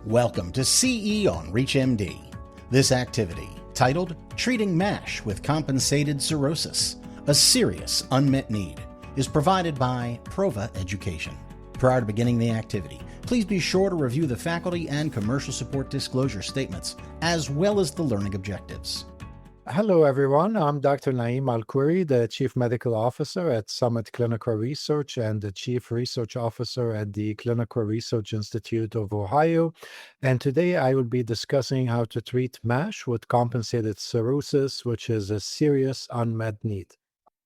Welcome to CE on ReachMD. This activity, titled Treating MASH with Compensated Cirrhosis, a serious unmet need, is provided by Prova Education. Prior to beginning the activity, please be sure to review the faculty and commercial support disclosure statements, as well as the learning objectives. Hello, everyone. I'm Dr. Naim Alkhouri, the Chief Medical Officer at Summit Clinical Research and the Chief Research Officer at the Clinical Research Institute of Ohio. And today I will be discussing how to treat MASH with compensated cirrhosis, which is a serious unmet need.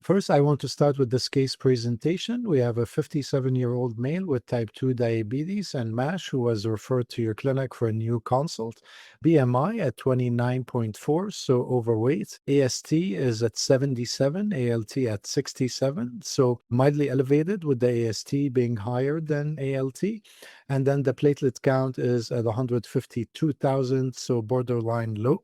First, I want to start with this case presentation. We have a 57-year-old male with type 2 diabetes and MASH who was referred to your clinic for a new consult. BMI at 29.4, so overweight. AST is at 77, ALT at 67, so mildly elevated with the AST being higher than ALT. And then the platelet count is at 152,000, so borderline low.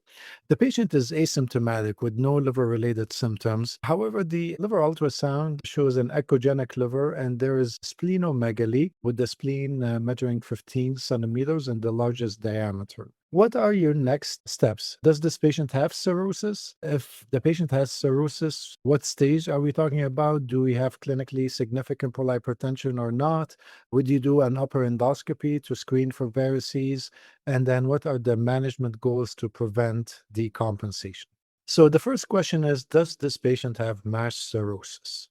The patient is asymptomatic with no liver-related symptoms. However, the liver ultrasound shows an echogenic liver, and there is splenomegaly with the spleen measuring 15 centimeters in the largest diameter. What are your next steps? Does this patient have cirrhosis? If the patient has cirrhosis, what stage are we talking about? Do we have clinically significant portal hypertension or not? Would you do an upper endoscopy to screen for varices? And then what are the management goals to prevent decompensation? So the first question is, does this patient have MASH cirrhosis?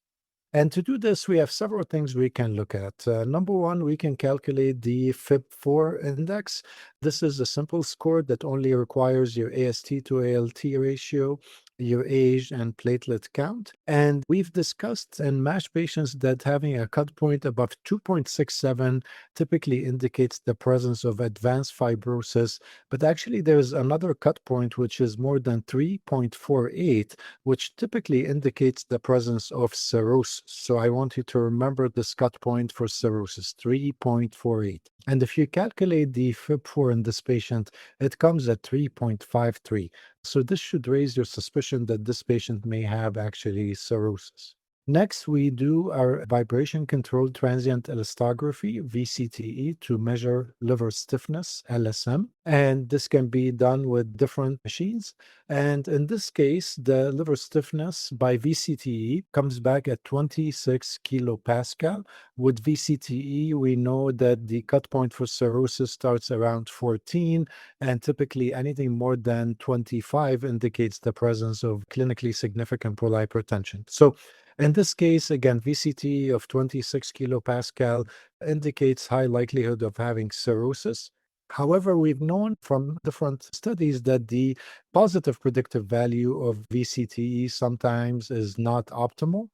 And to do this, we have several things we can look at. Number one, we can calculate the FIB-4 index. This is a simple score that only requires your AST to ALT ratio, your age, and platelet count. And we've discussed in MASH patients that having a cut point above 2.67 typically indicates the presence of advanced fibrosis. But actually, there's another cut point which is more than 3.48, which typically indicates the presence of cirrhosis. So I want you to remember this cut point for cirrhosis, 3.48. And if you calculate the FIB-4 in this patient, it comes at 3.53. So this should raise your suspicion that this patient may have actually cirrhosis. Next, we do our vibration-controlled transient elastography, VCTE, to measure liver stiffness, LSM. And this can be done with different machines. And in this case, the liver stiffness by VCTE comes back at 26 kilopascal. With VCTE, we know that the cut point for cirrhosis starts around 14, and typically anything more than 25 indicates the presence of clinically significant portal hypertension. So in this case, again, VCTE of 26 kilopascal indicates high likelihood of having cirrhosis. However, we've known from different studies that the positive predictive value of VCTE sometimes is not optimal.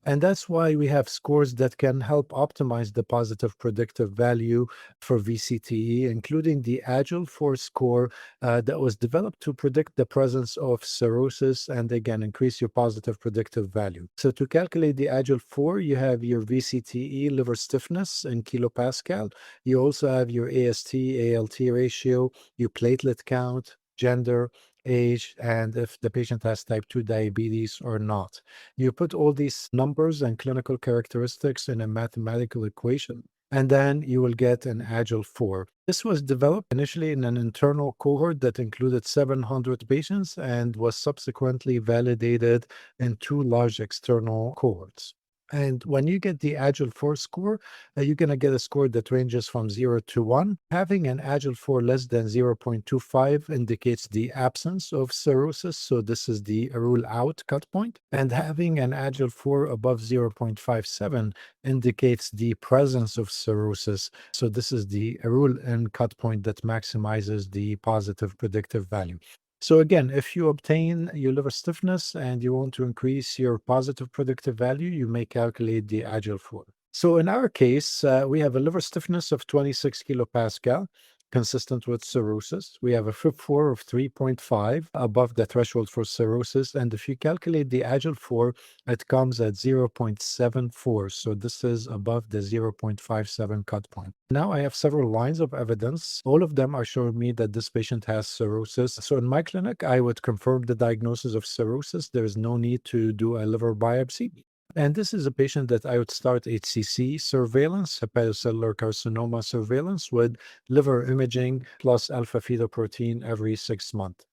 And that's why we have scores that can help optimize the positive predictive value for VCTE, including the Agile 4 score that was developed to predict the presence of cirrhosis and, again, increase your positive predictive value. So to calculate the Agile 4, you have your VCTE liver stiffness in kilopascal. You also have your AST, ALT ratio, your platelet count, gender, age, and if the patient has type 2 diabetes or not. You put all these numbers and clinical characteristics in a mathematical equation, and then you will get an Agile 4. This was developed initially in an internal cohort that included 700 patients and was subsequently validated in 2 large external cohorts. And when you get the Agile 4 score, you're going to get a score that ranges from 0 to 1. Having an Agile 4 less than 0.25 indicates the absence of cirrhosis, so this is the rule out cut point. And having an Agile 4 above 0.57 indicates the presence of cirrhosis, so this is the rule in cut point that maximizes the positive predictive value. So again, if you obtain your liver stiffness and you want to increase your positive predictive value, you may calculate the Agile 4. So in our case, we have a liver stiffness of 26 kilopascal, consistent with cirrhosis. We have a FIB-4 of 3.5 above the threshold for cirrhosis. And if you calculate the Agile 4, it comes at 0.74. So this is above the 0.57 cut point. Now I have several lines of evidence. All of them are showing me that this patient has cirrhosis. So in my clinic, I would confirm the diagnosis of cirrhosis. There is no need to do a liver biopsy. And this is a patient that I would start HCC surveillance, hepatocellular carcinoma surveillance with liver imaging plus alpha fetoprotein every 6 months.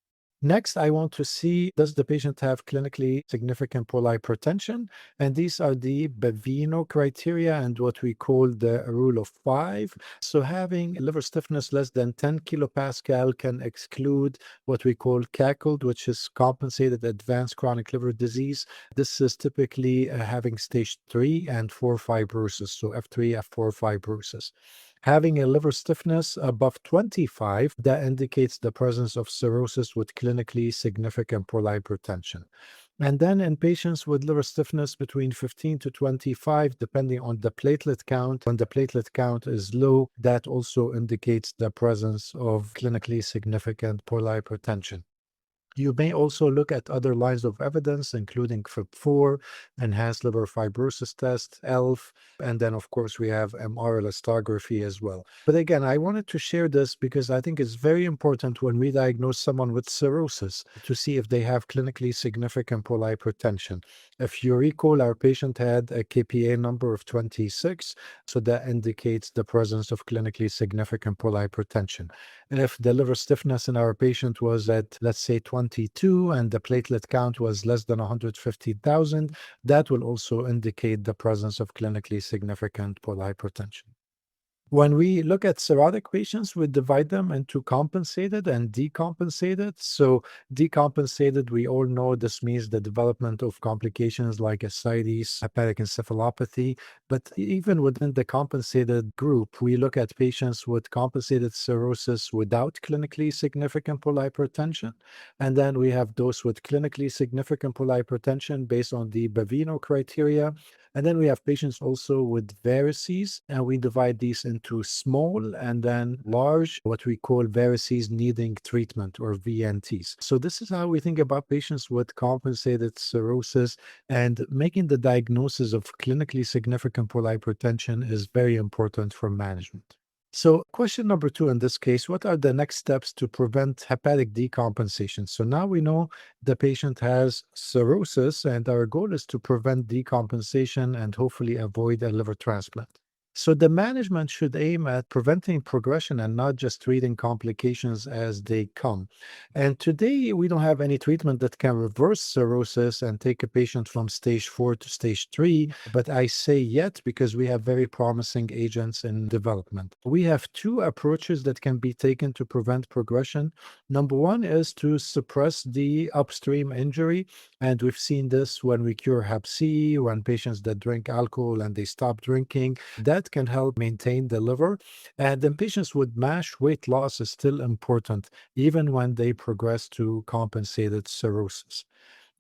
Next, I want to see, does the patient have clinically significant portal hypertension? And these are the Baveno criteria and what we call the rule of five. So having liver stiffness less than 10 kilopascal can exclude what we call CACLD, which is compensated advanced chronic liver disease. This is typically having stage 3 and 4 fibrosis, so F3, F4 fibrosis. Having a liver stiffness above 25, that indicates the presence of cirrhosis with clinically significant portal hypertension. And then in patients with liver stiffness between 15 to 25, depending on the platelet count, when the platelet count is low, that also indicates the presence of clinically significant portal hypertension. You may also look at other lines of evidence, including FIB4, enhanced liver fibrosis test, ELF, and then, of course, we have MR elastography as well. But again, I wanted to share this because I think it's very important when we diagnose someone with cirrhosis to see if they have clinically significant portal hypertension. If you recall, our patient had a KPA number of 26, so that indicates the presence of clinically significant portal hypertension. And if the liver stiffness in our patient was at, let's say, 22 and the platelet count was less than 150,000, that will also indicate the presence of clinically significant portal hypertension. When we look at cirrhotic patients, we divide them into compensated and decompensated. So decompensated, we all know this means the development of complications like ascites, hepatic encephalopathy. But even within the compensated group, we look at patients with compensated cirrhosis without clinically significant portal hypertension. And then we have those with clinically significant portal hypertension based on the Baveno criteria. And then we have patients also with varices, and we divide these into small and then large, what we call varices needing treatment or VNTs. So this is how we think about patients with compensated cirrhosis, and making the diagnosis of clinically significant portal hypertension is very important for management. So question number 2 in this case, what are the next steps to prevent hepatic decompensation? So now we know the patient has cirrhosis, and our goal is to prevent decompensation and hopefully avoid a liver transplant. So the management should aim at preventing progression and not just treating complications as they come. And today we don't have any treatment that can reverse cirrhosis and take a patient from stage 4 to stage 3, but I say yet because we have very promising agents in development. We have 2 approaches that can be taken to prevent progression. Number 1 is to suppress the upstream injury, and we've seen this when we cure Hep C, when patients that drink alcohol and they stop drinking. That can help maintain the liver. And in patients with MASH, weight loss is still important, even when they progress to compensated cirrhosis.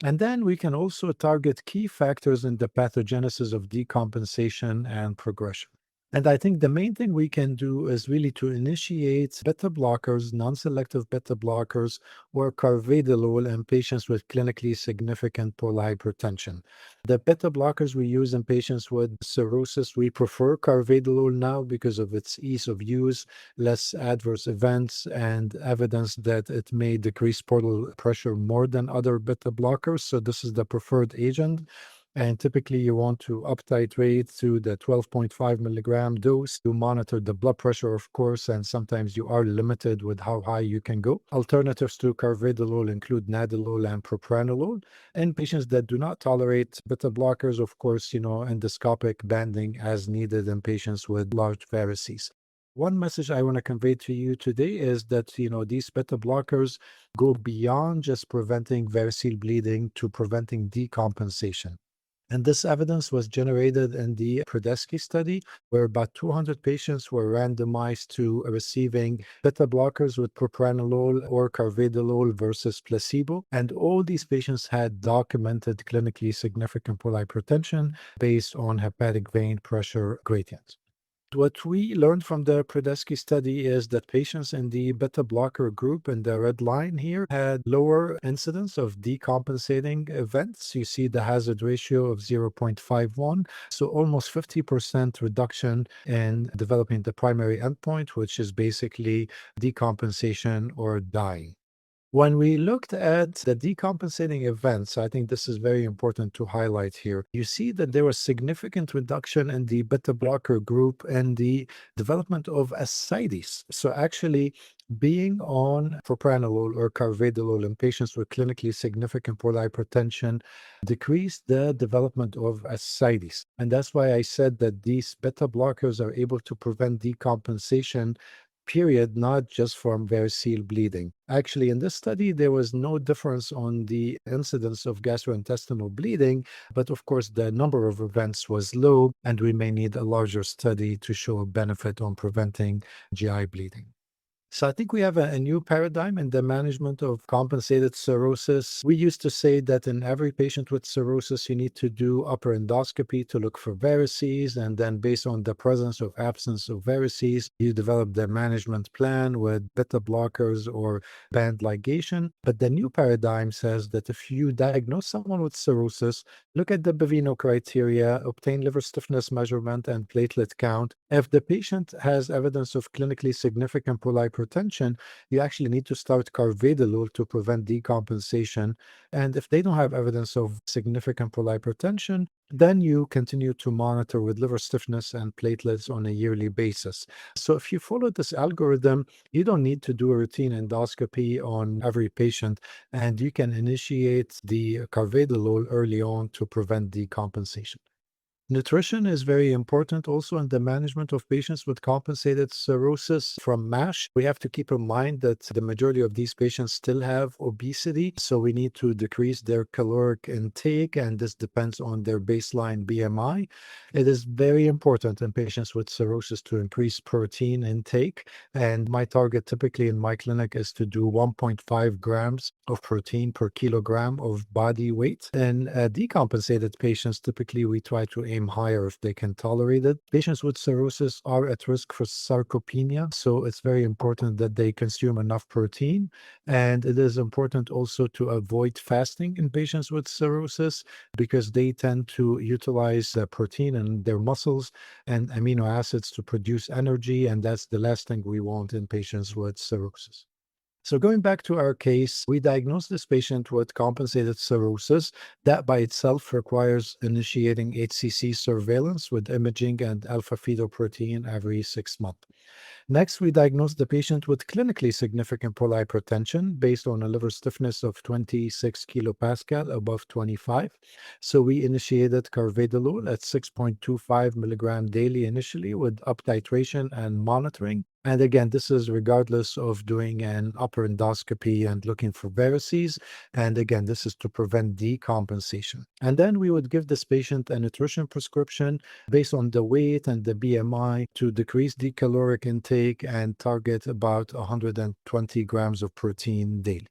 And then we can also target key factors in the pathogenesis of decompensation and progression. And I think the main thing we can do is really to initiate beta blockers, non-selective beta blockers, or carvedilol in patients with clinically significant portal hypertension. The beta blockers we use in patients with cirrhosis, we prefer carvedilol now because of its ease of use, less adverse events, and evidence that it may decrease portal pressure more than other beta blockers. So this is the preferred agent. And typically you want to up titrate to the 12.5 milligram dose to monitor the blood pressure, of course, and sometimes you are limited with how high you can go. Alternatives to carvedilol include nadolol and propranolol. In patients that do not tolerate beta blockers, of course, endoscopic banding as needed in patients with large varices. One message I want to convey to you today is that, these beta blockers go beyond just preventing variceal bleeding to preventing decompensation. And this evidence was generated in the Prodesky study, where about 200 patients were randomized to receiving beta blockers with propranolol or carvedilol versus placebo. And all these patients had documented clinically significant portal hypertension based on hepatic vein pressure gradient. What we learned from the Prodesky study is that patients in the beta blocker group in the red line here had lower incidence of decompensating events. You see the hazard ratio of 0.51, so almost 50% reduction in developing the primary endpoint, which is basically decompensation or dying. When we looked at the decompensating events, I think this is very important to highlight here. You see that there was significant reduction in the beta blocker group and the development of ascites. So actually, being on propranolol or carvedilol in patients with clinically significant portal hypertension decreased the development of ascites. And that's why I said that these beta blockers are able to prevent decompensation period, not just from variceal bleeding. Actually, in this study, there was no difference on the incidence of gastrointestinal bleeding, but of course, the number of events was low, and we may need a larger study to show a benefit on preventing GI bleeding. So I think we have a new paradigm in the management of compensated cirrhosis. We used to say that in every patient with cirrhosis, you need to do upper endoscopy to look for varices. And then based on the presence or absence of varices, you develop the management plan with beta blockers or band ligation. But the new paradigm says that if you diagnose someone with cirrhosis, look at the Baveno criteria, obtain liver stiffness measurement and platelet count. If the patient has evidence of clinically significant portal hypertension, you actually need to start carvedilol to prevent decompensation. And if they don't have evidence of significant portal hypertension, then you continue to monitor with liver stiffness and platelets on a yearly basis. So if you follow this algorithm, you don't need to do a routine endoscopy on every patient, and you can initiate the carvedilol early on to prevent decompensation. Nutrition is very important also in the management of patients with compensated cirrhosis from MASH. We have to keep in mind that the majority of these patients still have obesity, so we need to decrease their caloric intake, and this depends on their baseline BMI. It is very important in patients with cirrhosis to increase protein intake, and my target typically in my clinic is to do 1.5 grams of protein per kilogram of body weight. In decompensated patients, typically we try to aim higher if they can tolerate it. Patients with cirrhosis are at risk for sarcopenia, so it's very important that they consume enough protein. And it is important also to avoid fasting in patients with cirrhosis because they tend to utilize protein in their muscles and amino acids to produce energy, and that's the last thing we want in patients with cirrhosis. So going back to our case, we diagnosed this patient with compensated cirrhosis. That by itself requires initiating HCC surveillance with imaging and alpha-fetoprotein every 6 months. Next, we diagnosed the patient with clinically significant portal hypertension based on a liver stiffness of 26 kilopascal above 25. So we initiated carvedilol at 6.25 milligram daily initially with up titration and monitoring. And again, this is regardless of doing an upper endoscopy and looking for varices. And again, this is to prevent decompensation. And then we would give this patient a nutrition prescription based on the weight and the BMI to decrease the caloric intake and target about 120 grams of protein daily.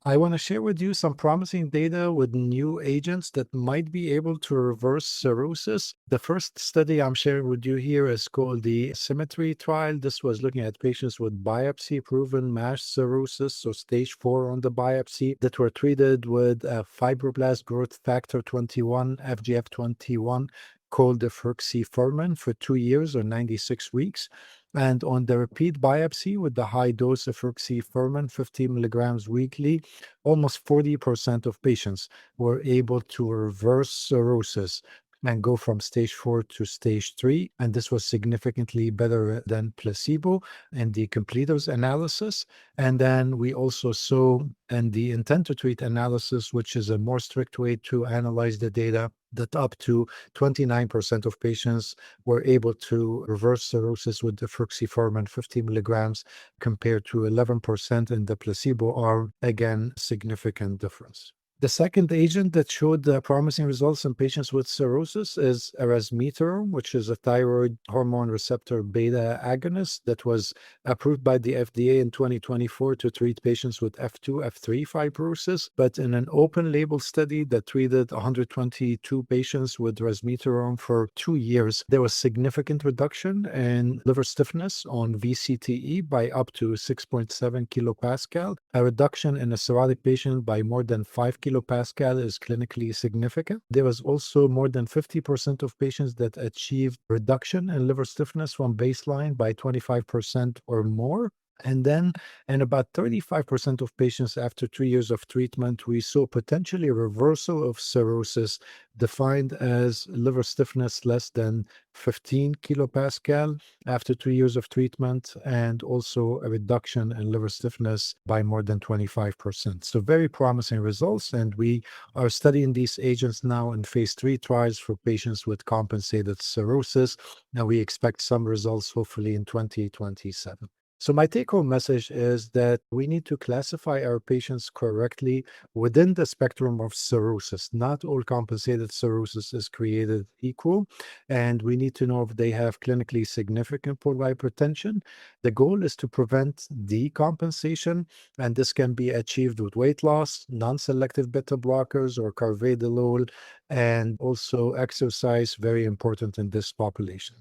I want to share with you some promising data with new agents that might be able to reverse cirrhosis. The first study I'm sharing with you here is called the Symmetry trial. This was looking at patients with biopsy-proven MASH cirrhosis, so stage 4 on the biopsy, that were treated with a fibroblast growth factor 21, FGF21, called efruxifermin for 2 years or 96 weeks. And on the repeat biopsy with the high dose efruxifermin, 50 milligrams weekly, almost 40% of patients were able to reverse cirrhosis and go from stage 4 to stage 3. And this was significantly better than placebo in the completers analysis. And then we also saw in the intent to treat analysis, which is a more strict way to analyze the data, that up to 29% of patients were able to reverse cirrhosis with the efruxifermin 50 milligrams compared to 11% in the placebo arm. Again, significant difference. The second agent that showed promising results in patients with cirrhosis is resmetirom, which is a thyroid hormone receptor beta agonist that was approved by the FDA in 2024 to treat patients with F2, F3 fibrosis. But in an open label study that treated 122 patients with resmetirom for 2 years, there was significant reduction in liver stiffness on VCTE by up to 6.7 kilopascal. A reduction in a cirrhotic patient by more than 5 kilopascal is clinically significant. There was also more than 50% of patients that achieved reduction in liver stiffness from baseline by 25% or more. And then in about 35% of patients after 3 years of treatment, we saw potentially reversal of cirrhosis defined as liver stiffness less than 15 kilopascal after 3 years of treatment, and also a reduction in liver stiffness by more than 25%. So very promising results. And we are studying these agents now in phase 3 trials for patients with compensated cirrhosis. Now we expect some results hopefully in 2027. So my take-home message is that we need to classify our patients correctly within the spectrum of cirrhosis. Not all compensated cirrhosis is created equal, and we need to know if they have clinically significant portal hypertension. The goal is to prevent decompensation, and this can be achieved with weight loss, non-selective beta blockers, or carvedilol, and also exercise, very important in this population.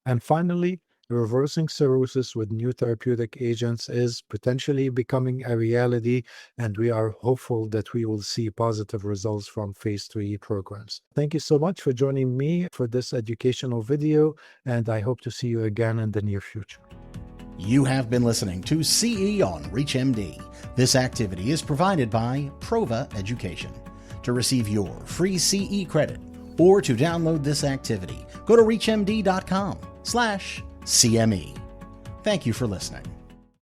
And finally, reversing cirrhosis with new therapeutic agents is potentially becoming a reality, and we are hopeful that we will see positive results from phase 3 programs. Thank you so much for joining me for this educational video, and I hope to see you again in the near future. You have been listening to CE on ReachMD. This activity is provided by Prova Education. To receive your free CE credit or to download this activity, go to reachmd.com/CME. Thank you for listening.